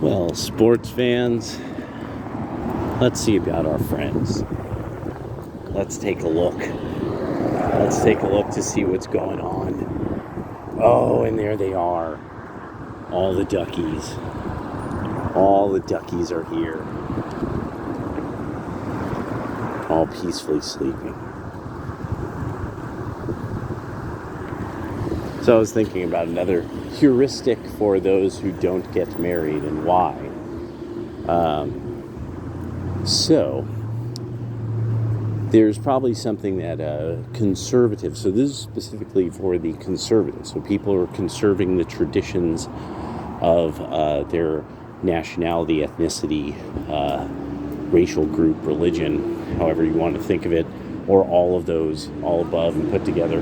Well, sports fans, let's see about our friends. Let's take a look. Let's take a look to see what's going on. Oh, and there they are. All the duckies. All the duckies are here. All peacefully sleeping. So I was thinking about another heuristic for those who don't get married and why. So there's probably something that conservatives, so this is specifically for the conservatives, so people who are conserving the traditions of their nationality, ethnicity, racial group, religion, however you want to think of it, or all of those, all above and put together.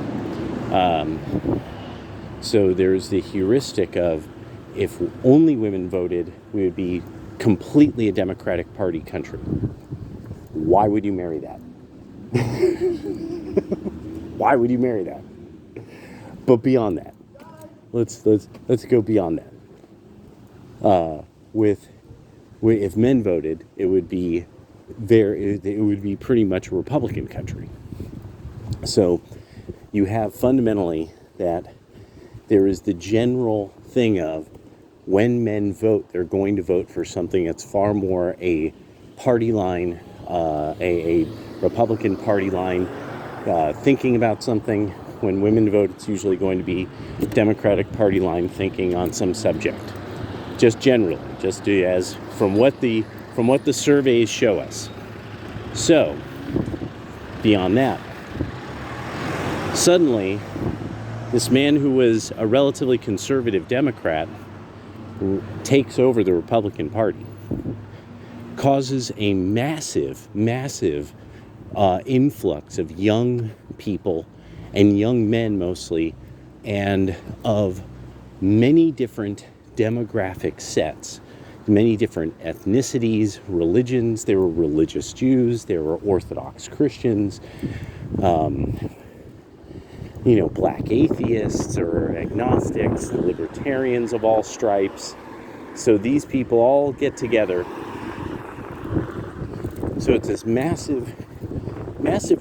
So there's the heuristic of if only women voted, we would be completely a Democratic Party country. Why would you marry that? Why would you marry that? But beyond that, let's go beyond that. If men voted, it would be pretty much a Republican country. So you have fundamentally that there is the general thing of when men vote, they're going to vote for something that's far more a party line, a Republican party line, thinking about something. When women vote, it's usually going to be Democratic Party line thinking on some subject. Just generally, just as from what the surveys show us. So, beyond that, suddenly, this man who was a relatively conservative Democrat takes over the Republican Party, causes a massive influx of young people and young men mostly, and of many different demographic sets, many different ethnicities, religions. There were religious Jews, there were Orthodox Christians, black atheists or agnostics, libertarians of all stripes. So these people all get together. So it's this massive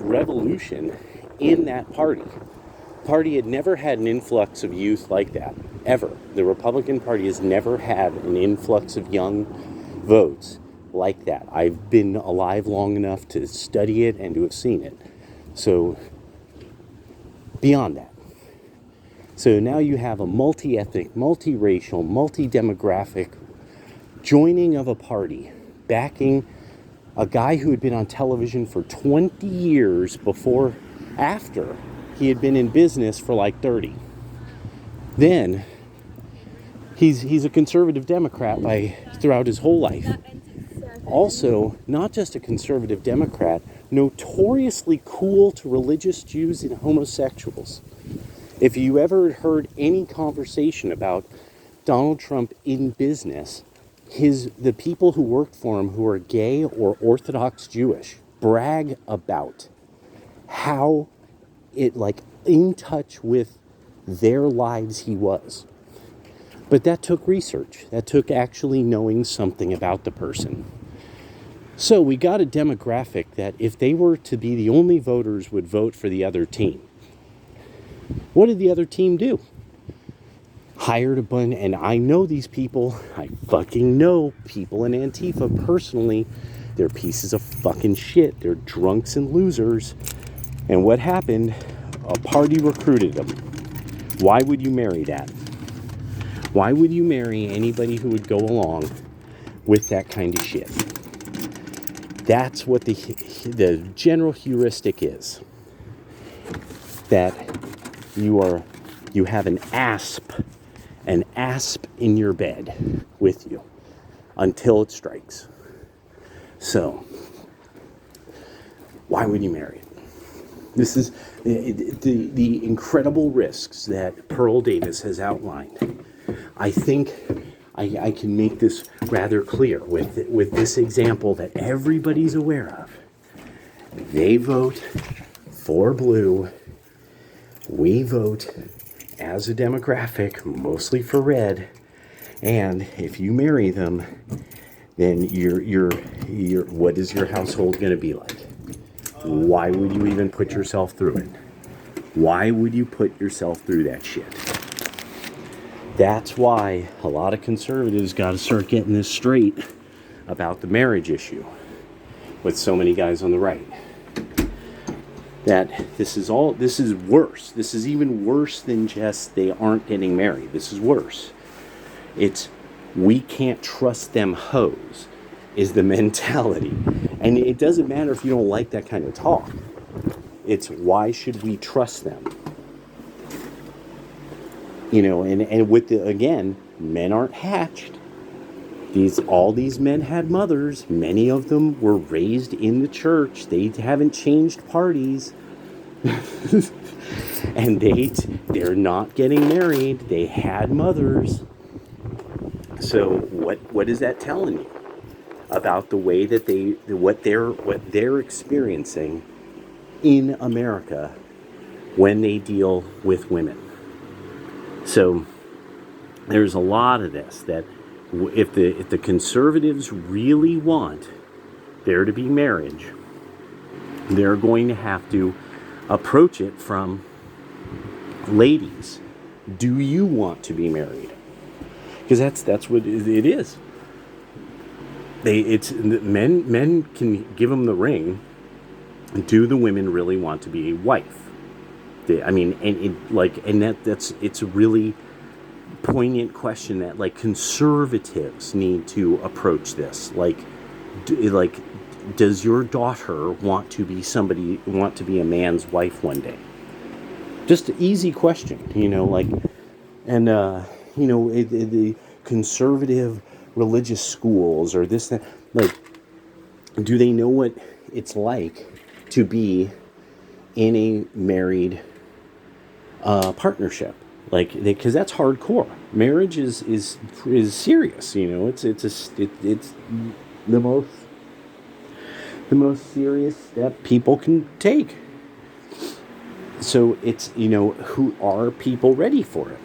revolution in that party. The party had never had an influx of youth like that, ever. The Republican Party has never had an influx of young votes like that. I've been alive long enough to study it and to have seen it. So beyond that. So now you have a multi-ethnic, multi-racial, multi-demographic joining of a party, backing a guy who had been on television for 20 years after he had been in business for like 30. Then he's a conservative Democrat throughout his whole life. Also, not just a conservative Democrat, notoriously cool to religious Jews and homosexuals. If you ever heard any conversation about Donald Trump in business, the people who worked for him who are gay or Orthodox Jewish brag about how in touch with their lives he was. But that took research. That took actually knowing something about the person. So we got a demographic that if they were to be the only voters would vote for the other team. What did the other team do? Hired a bunch, and I know these people. I fucking know people in Antifa personally. They're pieces of fucking shit. They're drunks and losers. And what happened? A party recruited them. Why would you marry that? Why would you marry anybody who would go along with that kind of shit? That's what the general heuristic is. That you have an asp in your bed with you until it strikes. So, why would you marry it? This is the incredible risks that Pearl Davis has outlined. I think I can make this rather clear with this example that everybody's aware of. They vote for blue. We vote as a demographic, mostly for red. And if you marry them, then you're what is your household going to be like? Why would you even put yourself through it? Why would you put yourself through that shit? That's why a lot of conservatives got to start getting this straight about the marriage issue with so many guys on the right. That this is worse. This is even worse than just they aren't getting married. This is worse. It's we can't trust them hoes is the mentality. And it doesn't matter if you don't like that kind of talk. It's why should we trust them? You know, and with the, again, men aren't hatched. All these men had mothers. Many of them were raised in the church. They haven't changed parties. And they're not getting married. They had mothers. So what is that telling you about the way that what they're experiencing in America when they deal with women? So there's a lot of this that if the conservatives really want there to be marriage, they're going to have to approach it from, ladies, do you want to be married? Because that's what it is. Men can give them the ring. Do the women really want to be a wife? It's a really poignant question that like conservatives need to approach this. Does your daughter want to be a man's wife one day? Just an easy question, the conservative religious schools or this, that, do they know what it's like to be in a married partnership? Because that's hardcore. Marriage is serious. It's the most serious step people can take. So it's, who are people ready for it?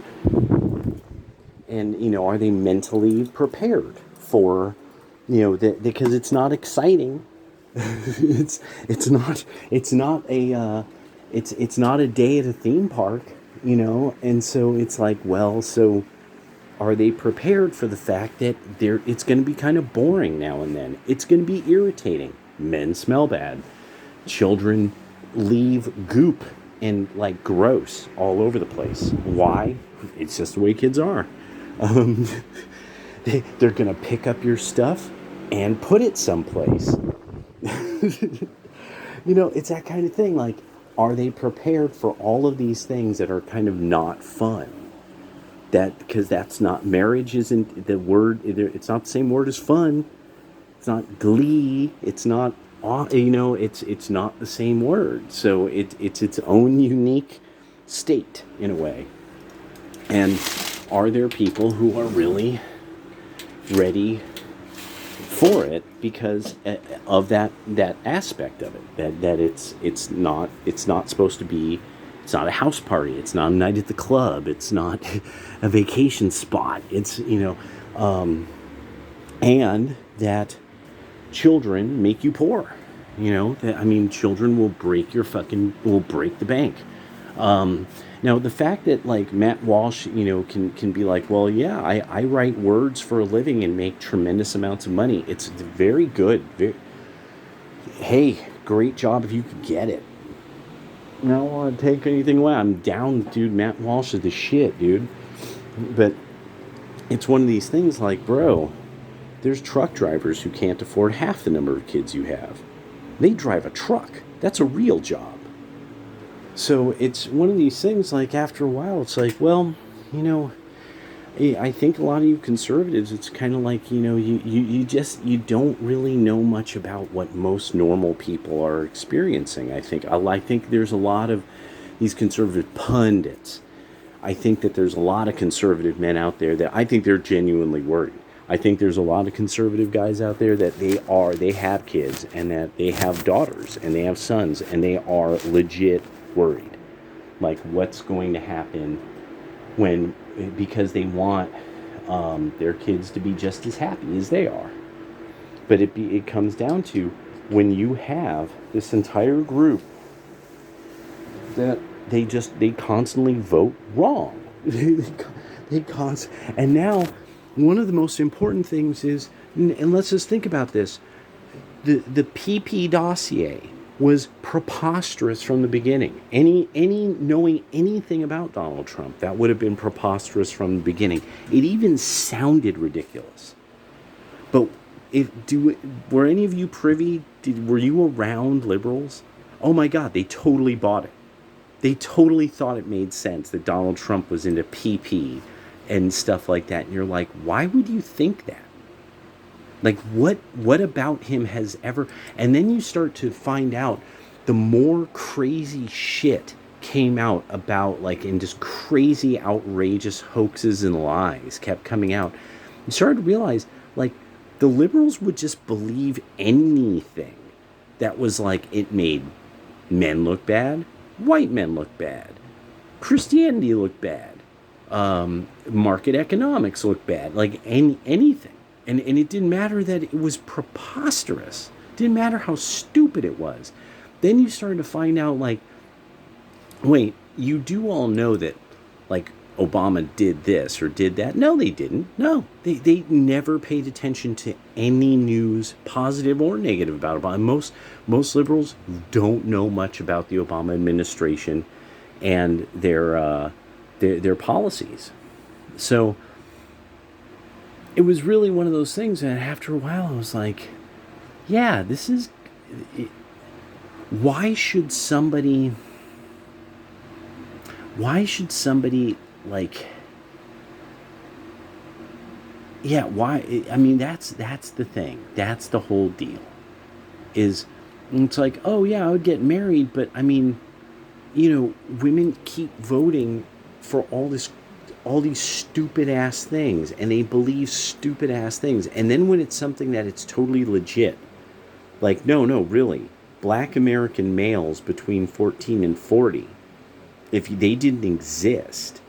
And, are they mentally prepared for, because it's not exciting. it's not a day at a theme park, and so it's like, well, so are they prepared for the fact that it's going to be kind of boring now and then? It's going to be irritating. Men smell bad. Children leave goop and gross all over the place. Why? It's just the way kids are. They're going to pick up your stuff and put it someplace. It's that kind of thing. Are they prepared for all of these things that are kind of not fun? Because that's not, marriage isn't the word, it's not the same word as fun. It's not glee. It's not, it's not the same word. So it's its own unique state in a way. And are there people who are really ready for it because of that aspect of it, that it's not supposed to be, it's not a house party, it's not a night at the club, it's not a vacation spot, it's and that children make you poor, children will break the bank. Now, the fact that Matt Walsh, can be like, well, yeah, I write words for a living and make tremendous amounts of money. It's very good. Hey, great job if you could get it. I don't want to take anything away. I'm down, dude. Matt Walsh is the shit, dude. But it's one of these things bro, there's truck drivers who can't afford half the number of kids you have. They drive a truck. That's a real job. So it's one of these things, after a while, it's well, I think a lot of you conservatives, it's kind of you don't really know much about what most normal people are experiencing. I think there's a lot of these conservative pundits. I think that there's a lot of conservative men out there that I think they're genuinely worried. I think there's a lot of conservative guys out there that they have kids and that they have daughters and they have sons and they are legit worried. What's going to happen because they want their kids to be just as happy as they are. But it comes down to when you have this entire group that they constantly vote wrong. And now one of the most important things is, and let's just think about this, the PP dossier was preposterous from the beginning. Any knowing anything about Donald Trump, that would have been preposterous from the beginning. It even sounded ridiculous. But were any of you privy? Were you around liberals? Oh my God, they totally bought it. They totally thought it made sense that Donald Trump was into PP and stuff like that. And you're like, why would you think that? Like, what about him has ever... And then you start to find out the more crazy shit came out about, like, and just crazy, outrageous hoaxes and lies kept coming out. You started to realize, like, the liberals would just believe anything that was like, it made men look bad, white men look bad, Christianity look bad, market economics look bad, like anything. And it didn't matter that it was preposterous. It didn't matter how stupid it was. Then you started to find out, like, wait, you do all know that, like, Obama did this or did that. No, they didn't. No, they never paid attention to any news, positive or negative, about Obama. Most liberals don't know much about the Obama administration and their policies. So it was really one of those things, and after a while I was like, yeah, this is... Why should somebody, like... Yeah, why? I mean, that's the thing. That's the whole deal. Is, it's like, oh yeah, I would get married, but I mean, women keep voting for all these stupid ass things, and they believe stupid ass things. And then when it's something that it's totally legit, like, no, really, black American males between 14 and 40, if they didn't exist,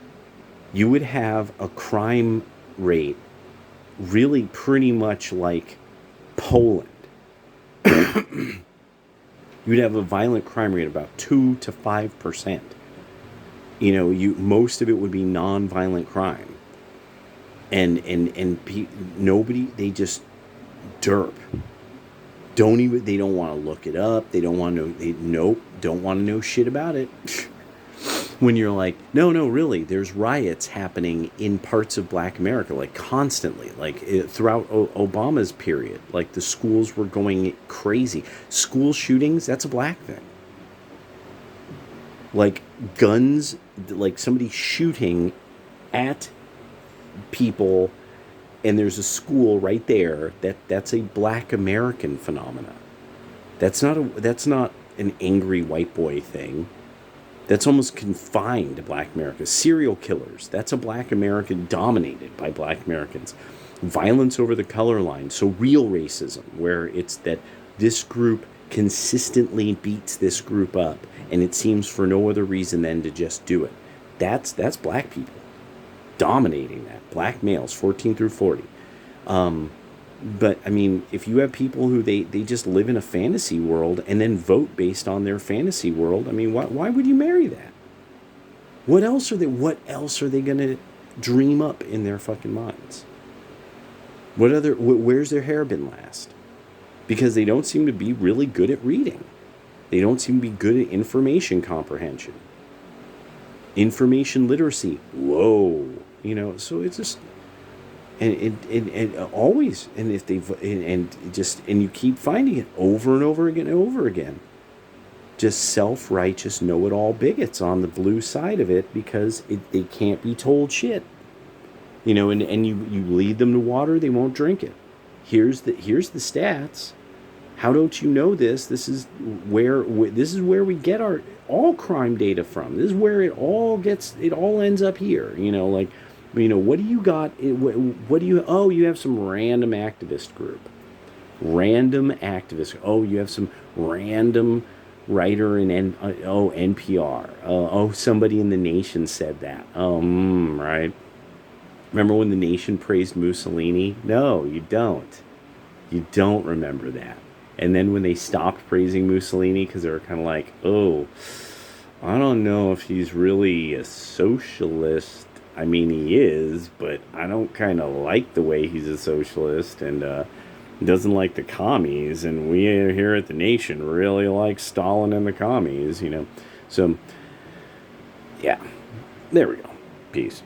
you would have a crime rate really pretty much like Poland. You'd have a violent crime rate of about 2 to 5%. Most of it would be non-violent crime, and nobody, they just derp. They don't want to look it up. They don't want to don't want to know shit about it. When you're like, no, really, there's riots happening in parts of black America, like constantly, like throughout Obama's period, like the schools were going crazy. School shootings, that's a black thing. Like guns, like somebody shooting at people, and there's a school right there, that's a black American phenomena. That's not an angry white boy thing. That's almost confined to black America. Serial killers, that's a black American, dominated by black Americans. Violence over the color line, so real racism, where it's that this group consistently beats this group up, and it seems for no other reason than to just do it. That's black people dominating that. Black males, 14 through 40. But I mean, if you have people who they just live in a fantasy world and then vote based on their fantasy world, I mean, why would you marry that? What else are they going to dream up in their fucking minds? Where's their hair been last? Because they don't seem to be really good at reading. They don't seem to be good at information comprehension. Information literacy, whoa. So it's just... And always, and if they and you keep finding it over and over again and over again, just self-righteous know-it-all bigots on the blue side of it, because they can't be told shit, and you lead them to water, they won't drink it. Here's the stats. How don't you know this? This is where we get our all crime data from. This is where it all ends up here. What do you got? You have some random activist group. You have some random writer in NPR. Somebody in The Nation said that. Right. Remember when the nation praised Mussolini? No, you don't. You don't remember that. And then when they stopped praising Mussolini because they were kind of like, oh, I don't know if he's really a socialist. I mean, he is, but I don't kind of like the way he's a socialist and doesn't like the commies. And we here at the nation really like Stalin and the commies, you know. So, yeah, there we go. Peace.